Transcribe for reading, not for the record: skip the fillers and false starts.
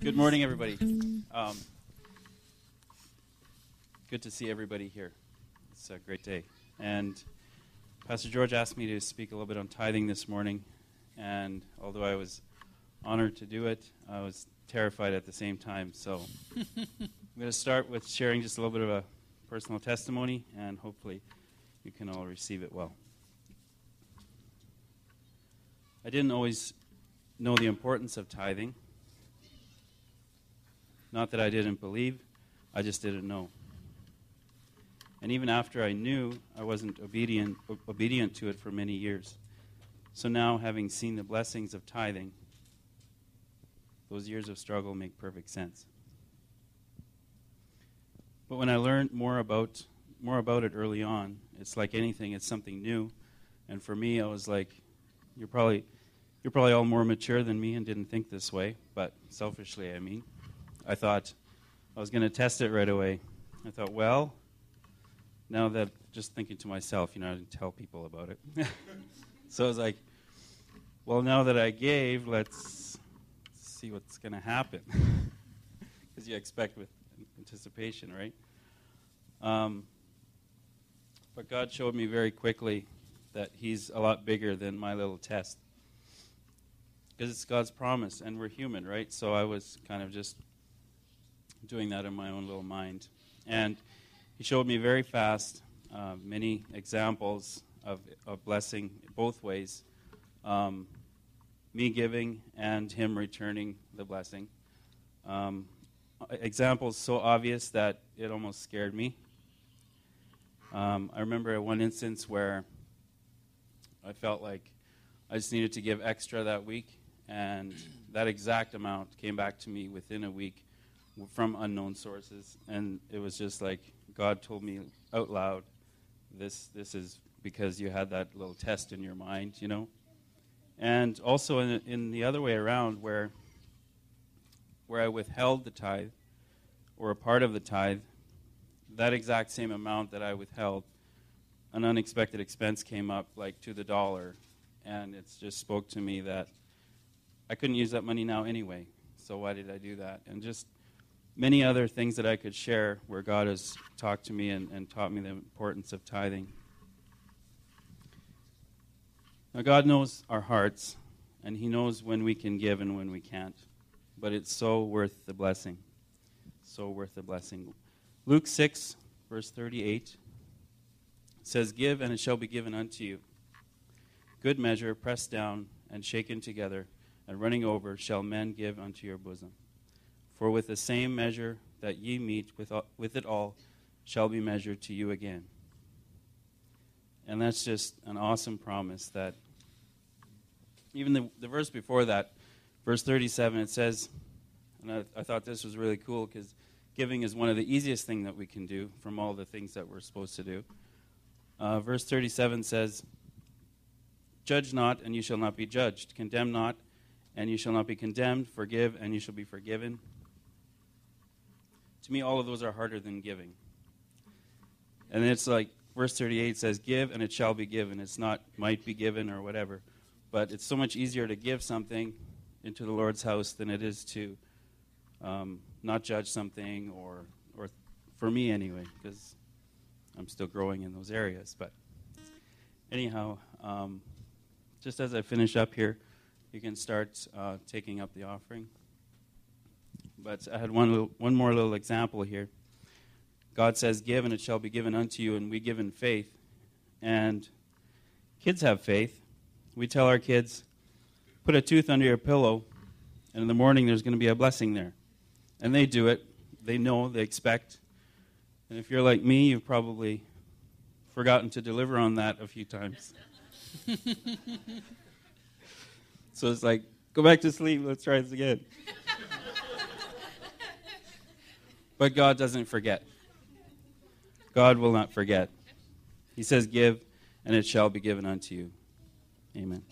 Good morning, everybody. Good to see everybody here. It's a great day. And Pastor George asked me to speak a little bit on tithing this morning. And although I was honored to do it, I was terrified at the same time. So I'm going to start with sharing just a little bit of a personal testimony, and hopefully you can all receive it well. I didn't always know the importance of tithing. Not that I didn't believe, I just didn't know. And even after I knew, I wasn't obedient to it for many years. So now, having seen the blessings of tithing, those years of struggle make perfect sense. But when I learned more about it early on, it's like anything, it's something new. And for me, I was like, you're probably all more mature than me and didn't think this way, but selfishly, I mean. I thought I was going to test it right away. I thought, well, now that, just thinking to myself, I didn't tell people about it. So I was like, well, now that I gave, let's see what's going to happen. Because you expect with anticipation, right? But God showed me very quickly that He's a lot bigger than my little test. Because it's God's promise, and we're human, right? So I was kind of just doing that in my own little mind. And He showed me very fast many examples of blessing both ways. Me giving and Him returning the blessing. Examples so obvious that it almost scared me. I remember one instance where I felt like I just needed to give extra that week, and that exact amount came back to me within a week from unknown sources, and it was just like God told me out loud, this is because you had that little test in your mind, And also in the other way around, where I withheld the tithe, or a part of the tithe, that exact same amount that I withheld, an unexpected expense came up like to the dollar, and it just spoke to me that I couldn't use that money now anyway, so why did I do that? And just many other things that I could share where God has talked to me and taught me the importance of tithing. Now, God knows our hearts, and He knows when we can give and when we can't. But it's so worth the blessing. So worth the blessing. Luke 6, verse 38 says, "Give, and it shall be given unto you. Good measure, pressed down, and shaken together, and running over, shall men give unto your bosom. For with the same measure that ye meet with it all shall be measured to you again." And that's just an awesome promise that even the verse before that, verse 37, it says, and I thought this was really cool because giving is one of the easiest things that we can do from all the things that we're supposed to do. Verse 37 says, "Judge not, and you shall not be judged. Condemn not, and you shall not be condemned. Forgive, and you shall be forgiven." To me, all of those are harder than giving. And it's like verse 38 says, "Give, and it shall be given." It's not might be given or whatever. But it's so much easier to give something into the Lord's house than it is to not judge something, or for me anyway, because I'm still growing in those areas. But anyhow, just as I finish up here, you can start taking up the offering. But I had one more little example here. God says, "Give, and it shall be given unto you," and we give in faith. And kids have faith. We tell our kids, put a tooth under your pillow, and in the morning there's going to be a blessing there. And they do it. They know, they expect. And if you're like me, you've probably forgotten to deliver on that a few times. So it's like, go back to sleep, let's try this again. But God doesn't forget. God will not forget. He says, "Give, and it shall be given unto you." Amen.